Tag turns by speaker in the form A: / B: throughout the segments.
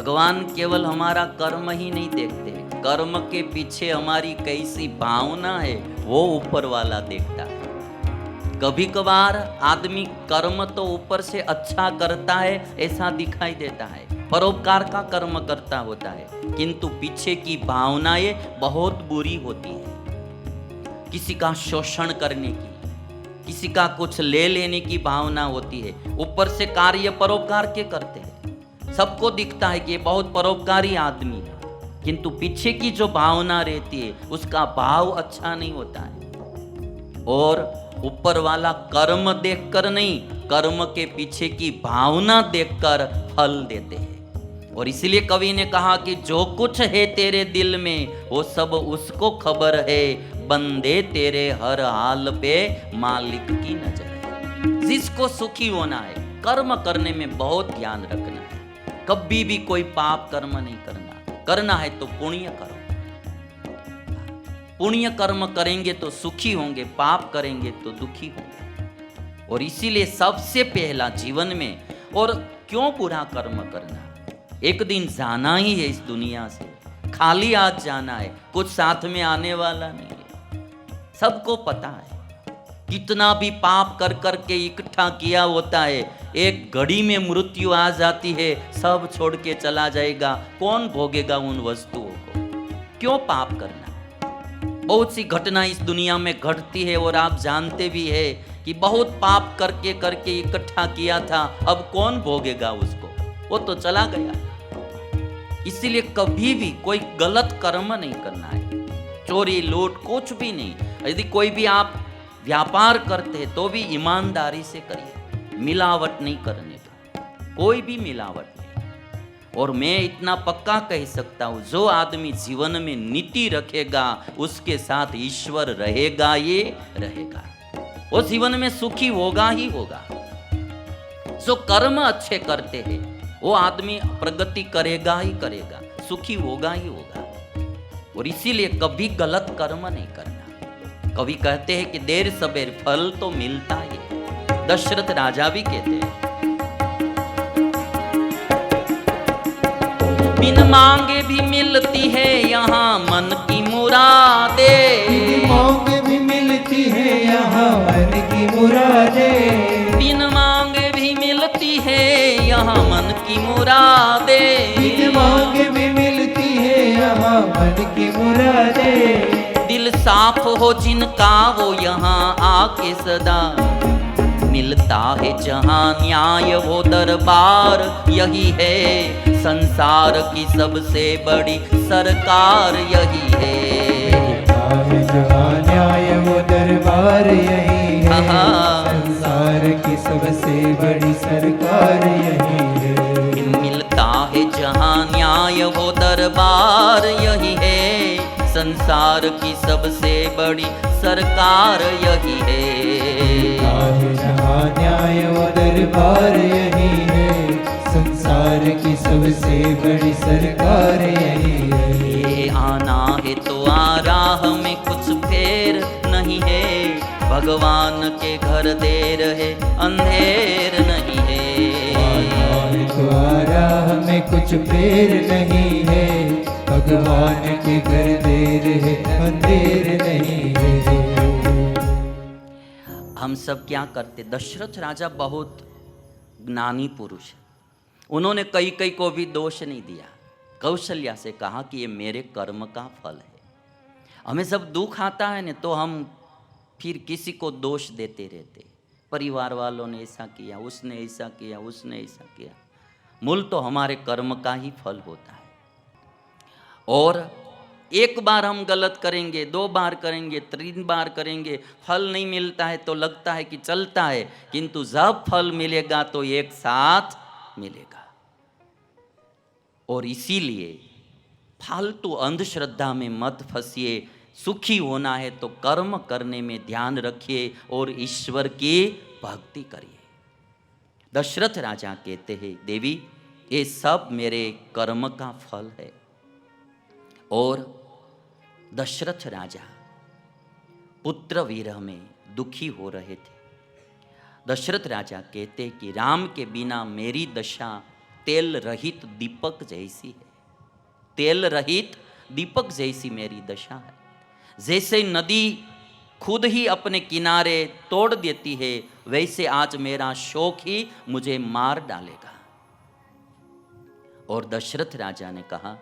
A: भगवान केवल हमारा कर्म ही नहीं देखते, कर्म के पीछे हमारी कैसी भावना है वो ऊपर वाला देखता है। कभी कभार आदमी कर्म तो ऊपर से अच्छा करता है ऐसा दिखाई देता है, परोपकार का कर्म करता होता है, किंतु पीछे की भावनाएं बहुत बुरी होती है। किसी का शोषण करने की, किसी का कुछ ले लेने की भावना होती है। ऊपर से कार्य परोपकार के करते हैं, सबको दिखता है कि ये बहुत परोपकारी आदमी है, किंतु पीछे की जो भावना रहती है उसका भाव अच्छा नहीं होता है। और ऊपर वाला कर्म देखकर नहीं, कर्म के पीछे की भावना देखकर फल देते हैं। और इसलिए कवि ने कहा कि जो कुछ है तेरे दिल में वो सब उसको खबर है, बंदे तेरे हर हाल पे मालिक की नजर है। जिसको सुखी होना है कर्म करने में बहुत ध्यान रखना है। कभी भी कोई पाप कर्म नहीं करना, करना है तो पुण्य कर्म। पुण्य कर्म करेंगे तो सुखी होंगे, पाप करेंगे तो दुखी होंगे। और इसीलिए सबसे पहला जीवन में, और क्यों बुरा कर्म करना, एक दिन जाना ही है इस दुनिया से, खाली हाथ जाना है, कुछ साथ में आने वाला नहीं है। सबको पता है कितना भी पाप कर कर के इकट्ठा किया होता है, एक घड़ी में मृत्यु आ जाती है, सब छोड़ के चला जाएगा। कौन भोगेगा उन वस्तुओं को? क्यों पाप करना? बहुत सी घटना इस दुनिया में घटती है और आप जानते भी है कि बहुत पाप करके करके इकट्ठा किया था, अब कौन भोगेगा उसको? वो तो चला गया। इसीलिए कभी भी कोई गलत कर्म नहीं करना है, चोरी लूट कुछ भी नहीं। यदि कोई भी आप व्यापार करते हैं तो भी ईमानदारी से करिए, मिलावट नहीं करने का, कोई भी मिलावट नहीं। और मैं इतना पक्का कह सकता हूं, जो आदमी जीवन में नीति रखेगा उसके साथ ईश्वर रहेगा, ये रहेगा, वो जीवन में सुखी होगा ही होगा। जो कर्म अच्छे करते हैं वो आदमी प्रगति करेगा ही करेगा, सुखी होगा ही होगा। और इसीलिए कभी गलत कर्म नहीं करना। कवि कहते हैं कि देर सबेर फल तो मिलता ही है। दशरथ राजा भी कहते हैं, बिन मांगे भी मिलती है यहाँ मन की मुरादे,
B: बिन मांगे भी मिलती है यहाँ मन की मुरादे,
A: बिन मांगे भी मिलती है यहाँ मन की मुरादे,
B: बिन मांगे भी मिलती है यहाँ मन की मुरादे।
A: दिल साफ हो जिनका वो यहाँ आके सदा, मिलता है जहाँ न्याय वो दरबार यही है, संसार की सबसे बड़ी सरकार यही है।
B: जहाँ न्याय वो दरबार यही है, संसार की सबसे बड़ी सरकार यही है।
A: मिलता है जहाँ न्याय वो दरबार यही है, संसार की सबसे बड़ी सरकार यही है।
B: जहाँ न्याय वो दरबार यही है, संसार की सबसे बड़ी सरकार यही है।
A: ये आना है तो आ राह में कुछ फेर नहीं है, भगवान के घर देर है अंधेर नहीं है।
B: आना है तो आ राह में कुछ फेर नहीं है, भगवान के घर देर है अंधेर नहीं है।
A: हम सब क्या करते? दशरथ राजा बहुत ज्ञानी पुरुष है, उन्होंने कई को भी दोष नहीं दिया। कौशल्या से कहा कि ये मेरे कर्म का फल है। हमें सब दुख आता है ना तो हम फिर किसी को दोष देते रहते, परिवार वालों ने ऐसा किया, उसने ऐसा किया, उसने ऐसा किया। मूल तो हमारे कर्म का ही फल होता है। और एक बार हम गलत करेंगे, 2 बार करेंगे, 3 बार करेंगे, फल नहीं मिलता है तो लगता है कि चलता है, किंतु जब फल मिलेगा तो एक साथ मिलेगा। और इसीलिए फालतू अंधश्रद्धा में मत फंसिए। सुखी होना है तो कर्म करने में ध्यान रखिए और ईश्वर की भक्ति करिए। दशरथ राजा कहते हैं, देवी ये सब मेरे कर्म का फल है। और दशरथ राजा पुत्र विरह में दुखी हो रहे थे। दशरथ राजा कहते कि राम के बिना मेरी दशा तेल रहित दीपक जैसी है। तेल रहित दीपक जैसी मेरी दशा है। जैसे नदी खुद ही अपने किनारे तोड़ देती है, वैसे आज मेरा शोक ही मुझे मार डालेगा। और दशरथ राजा ने कहा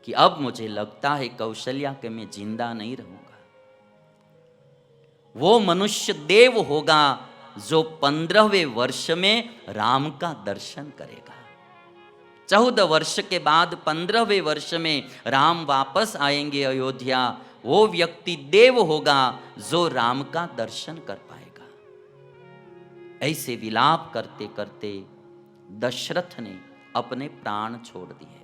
A: कि अब मुझे लगता है कौशल्या कि मैं जिंदा नहीं रहूंगा। वो मनुष्य देव होगा जो 15वें वर्ष में राम का दर्शन करेगा। 14 वर्ष के बाद 15वें वर्ष में राम वापस आएंगे अयोध्या। वो व्यक्ति देव होगा जो राम का दर्शन कर पाएगा। ऐसे विलाप करते करते दशरथ ने अपने प्राण छोड़ दिए।